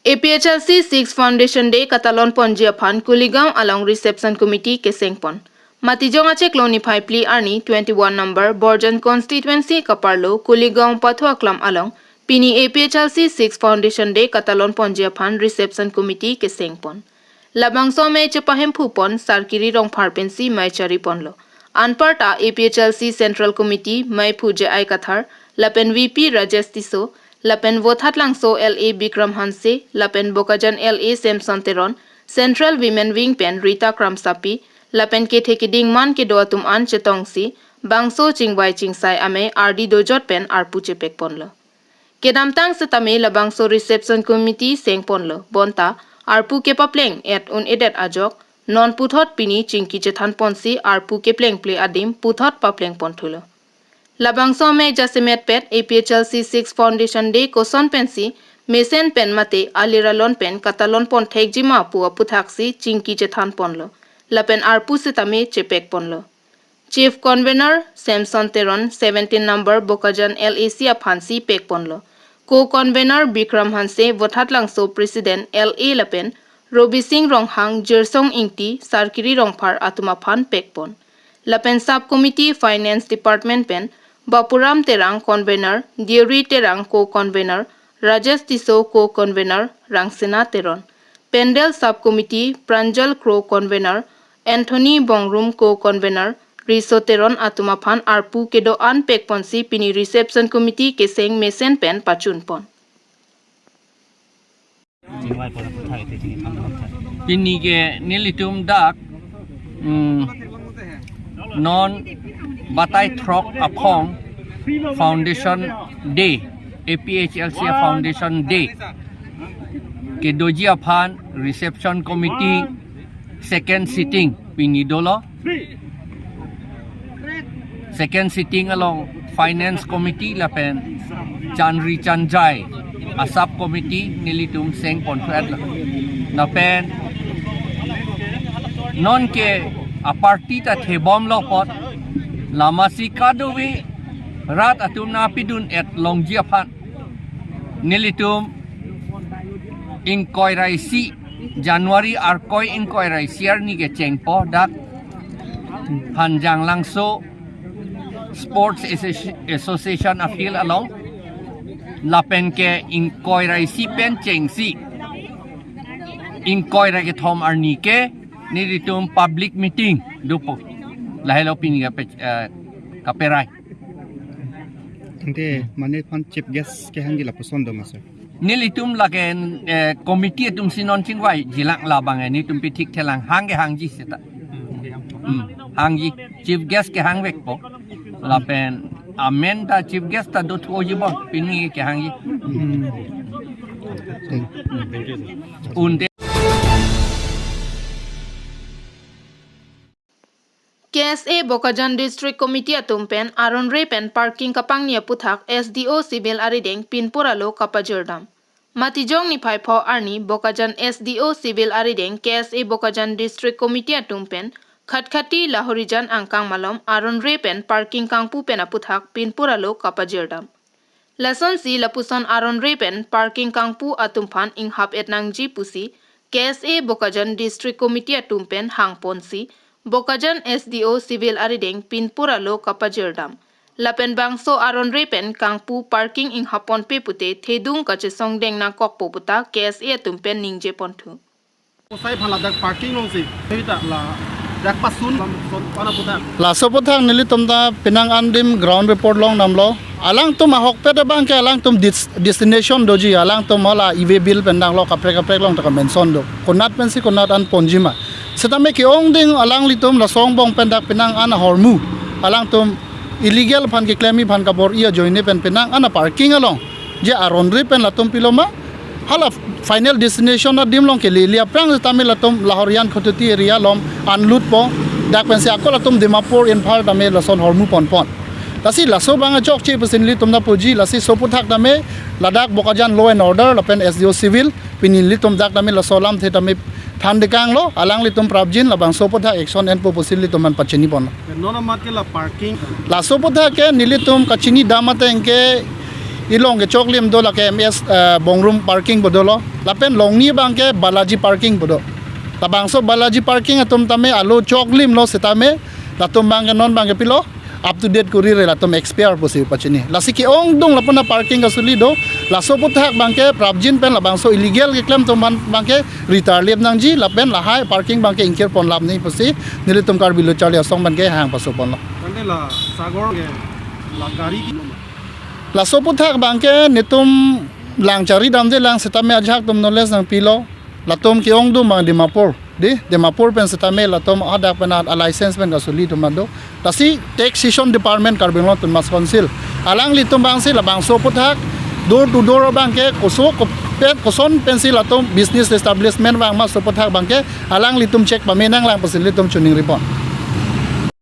APHLC 6 Foundation Day katalon ponji aphan kuligaon along reception committee keseng pon. Matijong ache clonify pli arni 21 number Borjan constituency kaparlo kuligaon pathwa klam along pini APHLC 6 Foundation Day katalon ponji aphan reception committee keseng pon. Labangso me chepahem pon sarkiri rong pharpensi mai chari ponlo. Anparta APHLC Central Committee mai phuje ai kathar lapen VP Rajesh Tiso lapen Vothat Langso LA Bikram Hanse, lapen Bokajan LA Samson Teron, Central Women Wing Pen Rita Kramsapi, lapen ke thekiding man ke doatum an chetongsi, bangso chingwai chingsai ame RD dojot pen arpuche pek ponlo. Kedamtang setame labangso reception committee seng ponlo, bonta arpu ke papleng et un edet ajok, non puthot pini chingki chethan ponsi arpu ke pleng ple adim puthot papleng ponthulo. Labangso me jasemet pet APHLC 6 Foundation Day koson pensi mesen pen mate aliralon pen katalon pon thekjima puwa puthaksi chingki chethan ponlo lapen arpu setame chepek ponlo. Chief Convener Samson Teron 17 number Bokajan LAC aphansi pek ponlo. Co-Convener Bikram Hanse Vothat Langso President LA lapen Robi Singh Ronghang Jersong Ingti Sarkiri Rongphar atumaphan pek pon. Lapen Subcommittee Finance Department pen Bapuram Terang Convener, Diori Terang Co-Convener, Rajesh Tiso Co-Convener, Rangsena Teron. Pendel Subcommittee Pranjal Crow Convener, Anthony Bongrum Co-Convener, Riso Teron Atumaphan Arpu Kedo An Pekponsi Pini Reception Committee Keseng Mesen Pen Pachun Pon. Pini ke nilitum dak non Batai Throk Apong Foundation Day, APHLC Foundation Day. Ke doji aphan reception committee second sitting pinidolo. Second sitting along finance committee lapen Chanri Chanjai a subcommittee nilitum seng ponfred lapen non ke a party ta thebom lo pot lamasi kadowi rat atum na pidun et longji aphan nilitum inquiry si January arkoi inquiry siar ni ke chengpo dak Hanjang Langso Sports Association appeal along lapen ke inquiry si pen cheng si inquiry ke thom arni ke nilitum public meeting dupo lahelo pini kaperai. Ante mane pan chief guest ke hangi la posondo maso. Nilitum lagen committee tum sinon chingwai jilang labang ni tum pitik telang hangji seta. Hangji chief guest ke hangwek po lapen amenda chief guest ta dot oji bo pini ke hangji. Unde KSA Bokajan District Committee atumpen Aron Repen parking kapang niya puthak SDO Civil Arideng Pinpuralo Kapajerdam. Matijong ni Paipo Arni Bokajan SDO Civil Arideng KSA Bokajan District Committee atumpen Khatkati Lahorijan Angkang Malom Aron Repen parking kangpu pena puthak Pinpuralo Kapajerdam. Lason si lapuson Aron Repen parking kangpu atumphan inghap etnangji pusi KSA Bokajan District Committee atumpen hangponsi Bokajan SDO Civil Arideng Pinpuralo Kapajerdam. Lapen bangso Aron Repen kangpu parking ing hapon pepute thedung kachesong deng na kokpo puta KSA tumpen ningje pontu. Usai phaladak parking long si thita la dak pasun pana puta. La sopothang nili tumda pinang andim ground report long namlo. Alang tum ahok peda bang ke alang tum destination doji alang tum mala EV bill pendang lo kapre long taka menson do. Konat pensi konat an ponjima. Setame ki ong ding alang litum la song bong pendak pinang ana hormu alang tum illegal phan ki claimi phan ka bor iya joine pen pinang ana parking along je Aron Repen latum piloma hala final destination na dim long ke lilia prang tamil latum lahorian khotuti area lom anlut po dak pensi akol latum Dimapur Imphal tame lason hormu pon lasi laso banga chok chi pesin li tumna puji lasi soputhak tame ladak Bokajan law and order lapen SDO civil pinin li tum dak tame lasolam the tame Thandekang lo alang litum prabjin labang sopotha action and poposil lituman pachini pon. Nona mat ke la parking La sopotha ke nilitum kachini damate engke ilong ke choklim do la ke ms bongroom parking bodo lo lapen long ni bang ke balaji parking bodo tabang so balaji parking atum tame alo choklim lo setame latum bang ke non bang ke pilo up to date kurir latum expire posi pachini lasiki ong dong lapon na parking kasuli do laso puthak bang ke prabjin pen labang so illegal ke claim tum bang ke retar lep nang ji lapen lahai parking bang ke ingkir pon lap ni posi nilitum kar bilu chali asong bang ke hang paso pon lo Kande la sagor ke la gari ki laso puthak bang ke nitum lang cari dam de lang setame ajak tum knowledge nang pilo latum ki ong dum bang dimapur di Dimapur pen setame latom ada penat a license pen kasuli tumando tasi taxation department karbinglon tun mas konsil alang litum bang si labang so puthak door to door bang ke koso pet koson pensil latom business establishment bang mas so puthak bang ke alang litum check pamenang lang pasil litum chuning report